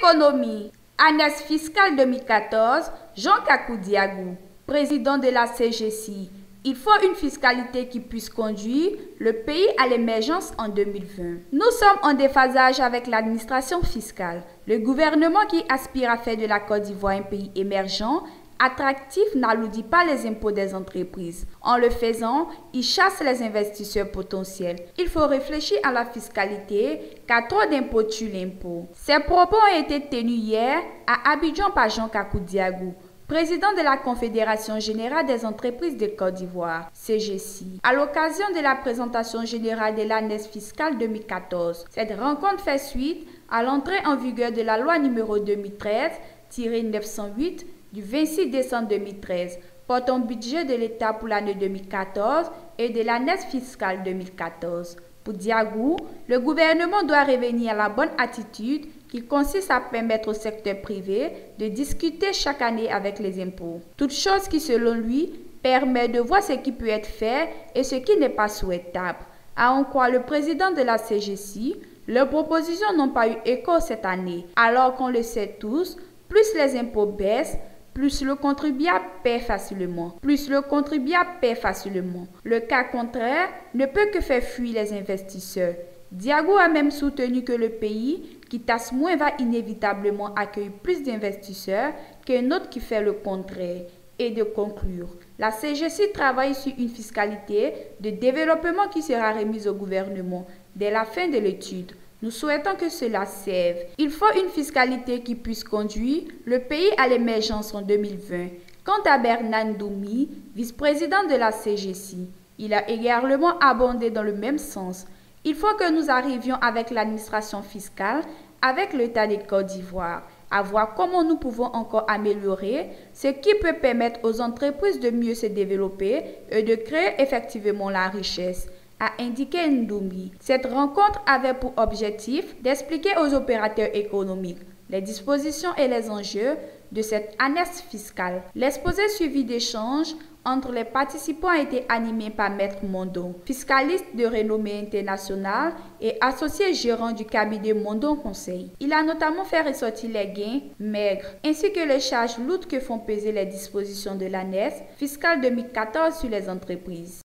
Économie. Année fiscale 2014, Jean Kakou Diagou, président de la CGC. Il faut une fiscalité qui puisse conduire le pays à l'émergence en 2020. Nous sommes en déphasage avec l'administration fiscale. Le gouvernement qui aspire à faire de la Côte d'Ivoire un pays émergent, attractif, n'alourdit pas les impôts des entreprises. En le faisant, il chasse les investisseurs potentiels. Il faut réfléchir à la fiscalité, car trop d'impôts tue l'impôt. Ces propos ont été tenus hier à Abidjan par Jean Kakou Diagou, président de la Confédération générale des entreprises de Côte d'Ivoire, CGC, à l'occasion de la présentation générale de l'année fiscale 2014. Cette rencontre fait suite à l'entrée en vigueur de la loi numéro 2013-908 du 26 décembre 2013 portant budget de l'État pour l'année 2014 et de l'année fiscale 2014. Pour Diagou, le gouvernement doit revenir à la bonne attitude qui consiste à permettre au secteur privé de discuter chaque année avec les impôts. Toute chose qui, selon lui, permet de voir ce qui peut être fait et ce qui n'est pas souhaitable. À en croire le président de la CGC, leurs propositions n'ont pas eu écho cette année, alors qu'on le sait tous, plus les impôts baissent, plus le contribuable paie facilement. Le cas contraire ne peut que faire fuir les investisseurs. Diagou a même soutenu que le pays qui taxe moins va inévitablement accueillir plus d'investisseurs qu'un autre qui fait le contraire. Et de conclure, la CGC travaille sur une fiscalité de développement qui sera remise au gouvernement dès la fin de l'étude. Nous souhaitons que cela serve. Il faut une fiscalité qui puisse conduire le pays à l'émergence en 2020. Quant à Bernard Ndoumi, vice-président de la CGC, il a également abondé dans le même sens. Il faut que nous arrivions avec l'administration fiscale, avec l'État de Côte d'Ivoire, à voir comment nous pouvons encore améliorer ce qui peut permettre aux entreprises de mieux se développer et de créer effectivement la richesse, a indiqué Ndoumi. Cette rencontre avait pour objectif d'expliquer aux opérateurs économiques les dispositions et les enjeux de cette année fiscale. L'exposé suivi d'échanges entre les participants a été animé par Maître Mondon, fiscaliste de renommée internationale et associé gérant du cabinet Mondon Conseil. Il a notamment fait ressortir les gains maigres ainsi que les charges lourdes que font peser les dispositions de l'année fiscale 2014 sur les entreprises.